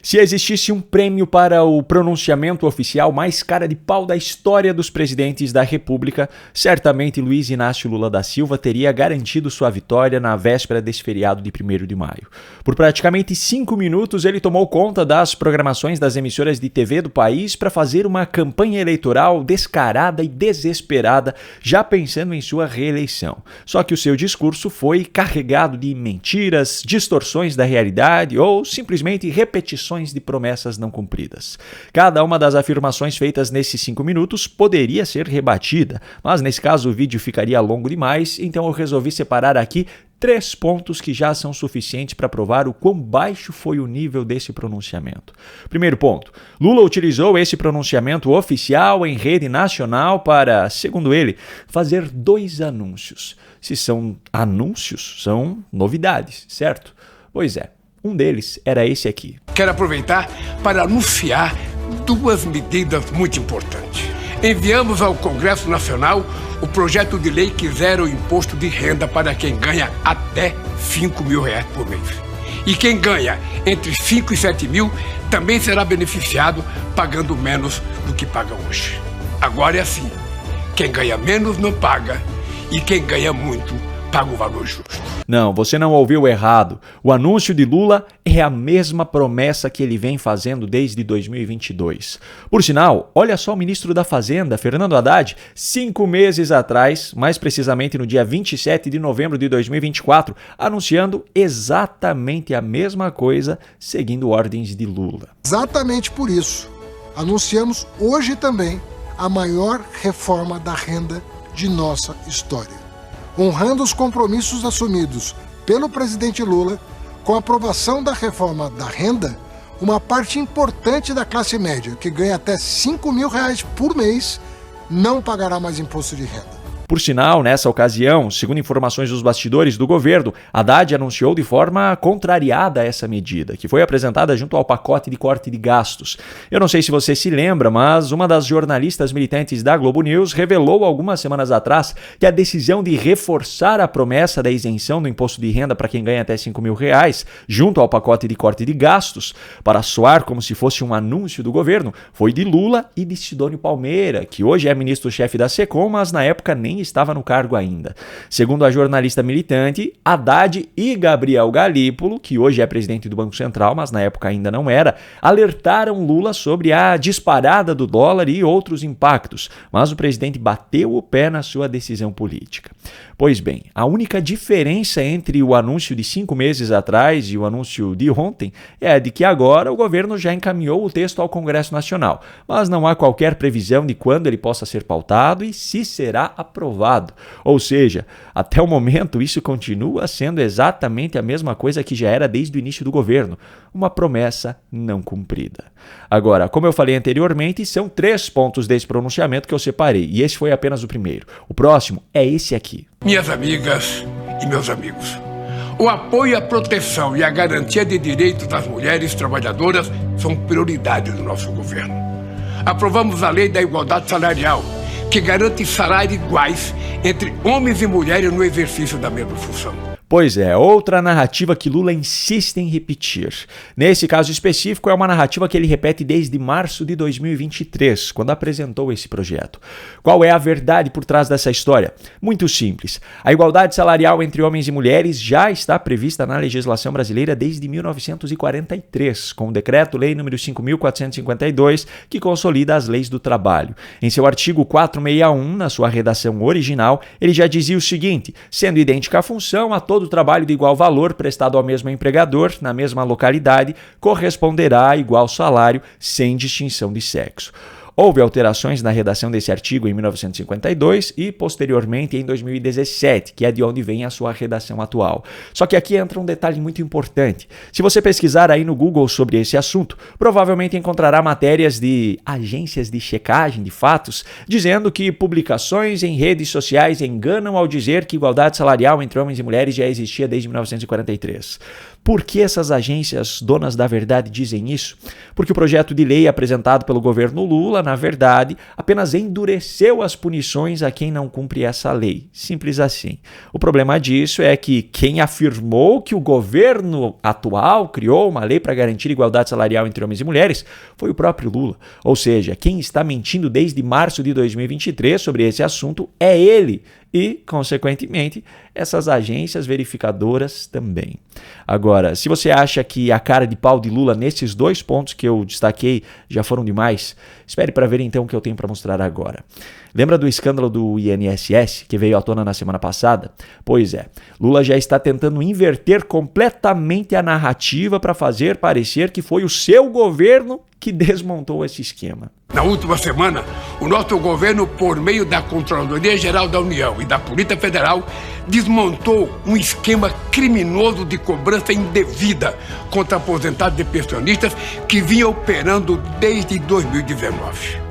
Se existisse um prêmio para o pronunciamento oficial mais cara de pau da história dos presidentes da República, certamente Luiz Inácio Lula da Silva teria garantido sua vitória na véspera desse feriado de 1º de maio. Por praticamente 5 minutos, ele tomou conta das programações das emissoras de TV do país para fazer uma campanha eleitoral descarada e desesperada, já pensando em sua reeleição. Só que o seu discurso foi carregado de mentiras, distorções da realidade ou simplesmente repetições de promessas não cumpridas. Cada uma das afirmações feitas nesses 5 minutos poderia ser rebatida, mas nesse caso o vídeo ficaria longo demais, então eu resolvi separar aqui 3 pontos que já são suficientes para provar o quão baixo foi o nível desse pronunciamento. Primeiro ponto, Lula utilizou esse pronunciamento oficial em rede nacional para, segundo ele, fazer 2 anúncios. Se são anúncios, são novidades, certo? Pois é. Um deles era esse aqui. Quero aproveitar para anunciar 2 medidas muito importantes. Enviamos ao Congresso Nacional o projeto de lei que zera o imposto de renda para quem ganha até R$5 mil por mês. E quem ganha entre 5 e 7 mil também será beneficiado pagando menos do que paga hoje. Agora é assim, quem ganha menos não paga e quem ganha muito paga o valor justo. Não, você não ouviu errado. O anúncio de Lula é a mesma promessa que ele vem fazendo desde 2022. Por sinal, olha só o ministro da Fazenda, Fernando Haddad, 5 meses atrás, mais precisamente no dia 27 de novembro de 2024, anunciando exatamente a mesma coisa, seguindo ordens de Lula. Exatamente por isso, anunciamos hoje também a maior reforma da renda de nossa história. Honrando os compromissos assumidos pelo presidente Lula, com a aprovação da reforma da renda, uma parte importante da classe média, que ganha até R$5 mil por mês, não pagará mais imposto de renda. Por sinal, nessa ocasião, segundo informações dos bastidores do governo, Haddad anunciou de forma contrariada essa medida, que foi apresentada junto ao pacote de corte de gastos. Eu não sei se você se lembra, mas uma das jornalistas militantes da Globo News revelou algumas semanas atrás que a decisão de reforçar a promessa da isenção do imposto de renda para quem ganha até R$5 mil, junto ao pacote de corte de gastos, para soar como se fosse um anúncio do governo, foi de Lula e de Sidônio Palmeira, que hoje é ministro-chefe da SECOM, mas na época nem estava no cargo ainda. Segundo a jornalista militante, Haddad e Gabriel Galípolo, que hoje é presidente do Banco Central, mas na época ainda não era, alertaram Lula sobre a disparada do dólar e outros impactos, mas o presidente bateu o pé na sua decisão política. Pois bem, a única diferença entre o anúncio de 5 meses atrás e o anúncio de ontem é a de que agora o governo já encaminhou o texto ao Congresso Nacional, mas não há qualquer previsão de quando ele possa ser pautado e se será aprovado. Ou seja, até o momento isso continua sendo exatamente a mesma coisa que já era desde o início do governo, uma promessa não cumprida. Agora, como eu falei anteriormente, são 3 pontos desse pronunciamento que eu separei, e esse foi apenas o primeiro. O próximo é esse aqui. Minhas amigas e meus amigos, o apoio à proteção e à garantia de direitos das mulheres trabalhadoras são prioridades do nosso governo. Aprovamos a Lei da Igualdade Salarial, que garante salários iguais entre homens e mulheres no exercício da mesma função. Pois é, outra narrativa que Lula insiste em repetir. Nesse caso específico, é uma narrativa que ele repete desde março de 2023, quando apresentou esse projeto. Qual é a verdade por trás dessa história? Muito simples. A igualdade salarial entre homens e mulheres já está prevista na legislação brasileira desde 1943, com o Decreto-Lei nº 5.452, que consolida as leis do trabalho. Em seu artigo 461, na sua redação original, ele já dizia o seguinte: sendo idêntica a função, a todo trabalho de igual valor prestado ao mesmo empregador, na mesma localidade, corresponderá a igual salário, sem distinção de sexo. Houve alterações na redação desse artigo em 1952 e, posteriormente, em 2017, que é de onde vem a sua redação atual. Só que aqui entra um detalhe muito importante. Se você pesquisar aí no Google sobre esse assunto, provavelmente encontrará matérias de agências de checagem de fatos, dizendo que publicações em redes sociais enganam ao dizer que igualdade salarial entre homens e mulheres já existia desde 1943. Por que essas agências donas da verdade dizem isso? Porque o projeto de lei apresentado pelo governo Lula, na verdade, apenas endureceu as punições a quem não cumpre essa lei. Simples assim. O problema disso é que quem afirmou que o governo atual criou uma lei para garantir igualdade salarial entre homens e mulheres foi o próprio Lula. Ou seja, quem está mentindo desde março de 2023 sobre esse assunto é ele e, consequentemente, essas agências verificadoras também. Agora, se você acha que a cara de pau de Lula nesses dois pontos que eu destaquei já foram demais, espere para ver então o que eu tenho para mostrar agora. Lembra do escândalo do INSS que veio à tona na semana passada? Pois é, Lula já está tentando inverter completamente a narrativa para fazer parecer que foi o seu governo que desmontou esse esquema. Na última semana, o nosso governo, por meio da Controladoria Geral da União e da Polícia Federal, desmontou um esquema criminoso de cobrança indevida contra aposentados e pensionistas que vinha operando desde 2019.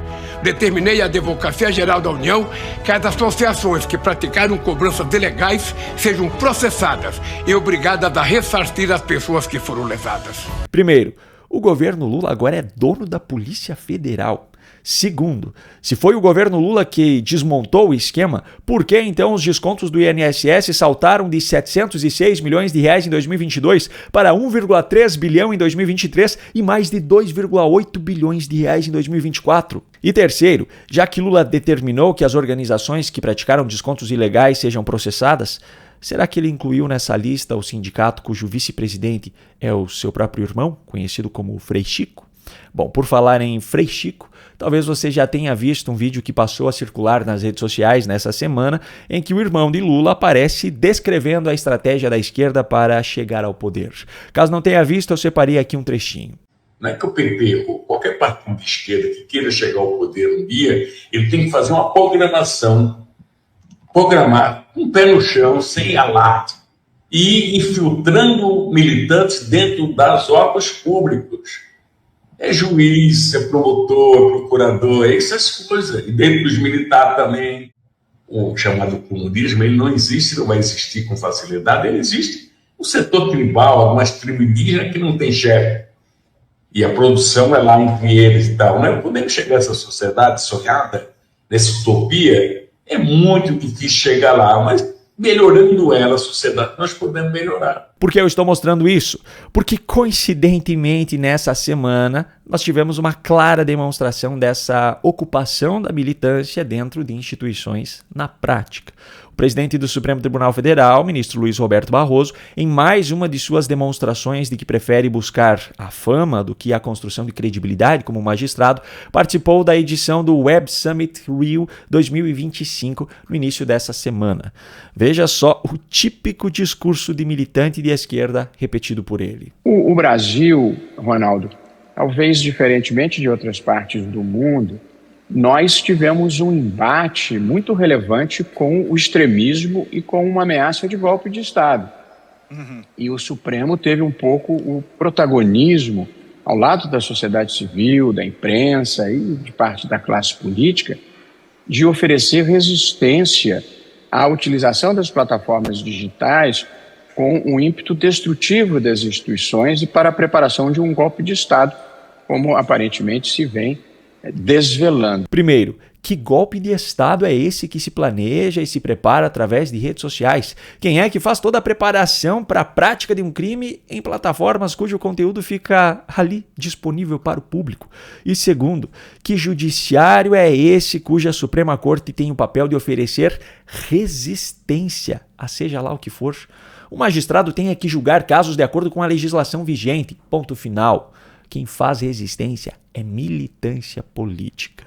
Determinei à Advocacia Geral da União que as associações que praticaram cobranças ilegais sejam processadas e obrigadas a ressarcir as pessoas que foram lesadas. Primeiro, o governo Lula agora é dono da Polícia Federal. Segundo, se foi o governo Lula que desmontou o esquema, por que então os descontos do INSS saltaram de 706 milhões de reais em 2022 para 1,3 bilhão em 2023 e mais de 2,8 bilhões de reais em 2024? E terceiro, já que Lula determinou que as organizações que praticaram descontos ilegais sejam processadas, será que ele incluiu nessa lista o sindicato cujo vice-presidente é o seu próprio irmão, conhecido como Frei Chico? Bom, por falar em Frei Chico, talvez você já tenha visto um vídeo que passou a circular nas redes sociais nessa semana, em que o irmão de Lula aparece descrevendo a estratégia da esquerda para chegar ao poder. Caso não tenha visto, eu separei aqui um trechinho. Não é que o PP ou qualquer partido de esquerda que queira chegar ao poder um dia, ele tem que fazer uma programar um pé no chão, sem alarde, e infiltrando militantes dentro das órgãos públicos. É juiz, é promotor, procurador, essas coisas. E dentro dos militares também. O chamado comunismo, ele não existe, não vai existir com facilidade. Ele existe no setor tribal, algumas tribos indígenas que não tem chefe. E a produção é lá entre eles e tal. Não podemos chegar a essa sociedade sonhada, nessa utopia. É muito difícil chegar lá, mas melhorando ela, a sociedade, nós podemos melhorar. Por que eu estou mostrando isso? Porque, coincidentemente, nessa semana, nós tivemos uma clara demonstração dessa ocupação da militância dentro de instituições na prática. O presidente do Supremo Tribunal Federal, ministro Luiz Roberto Barroso, em mais uma de suas demonstrações de que prefere buscar a fama do que a construção de credibilidade como magistrado, participou da edição do Web Summit Rio 2025 no início dessa semana. Veja só o típico discurso de militante de esquerda repetido por ele. O Brasil, Ronaldo, talvez diferentemente de outras partes do mundo, nós tivemos um embate muito relevante com o extremismo e com uma ameaça de golpe de Estado. E o Supremo teve um pouco o protagonismo, ao lado da sociedade civil, da imprensa e de parte da classe política, de oferecer resistência à utilização das plataformas digitais com um ímpeto destrutivo das instituições e para a preparação de um golpe de Estado, como aparentemente se vem desvelando. Primeiro, que golpe de Estado é esse que se planeja e se prepara através de redes sociais? Quem é que faz toda a preparação para a prática de um crime em plataformas cujo conteúdo fica ali disponível para o público? E segundo, que judiciário é esse cuja Suprema Corte tem o papel de oferecer resistência, a seja lá o que for? O magistrado tem que julgar casos de acordo com a legislação vigente. Ponto final. Quem faz resistência é militância política.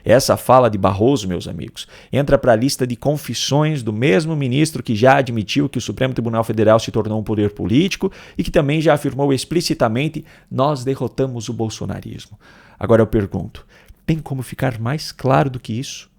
Essa fala de Barroso, meus amigos, entra para a lista de confissões do mesmo ministro que já admitiu que o Supremo Tribunal Federal se tornou um poder político e que também já afirmou explicitamente: nós derrotamos o bolsonarismo. Agora eu pergunto, tem como ficar mais claro do que isso?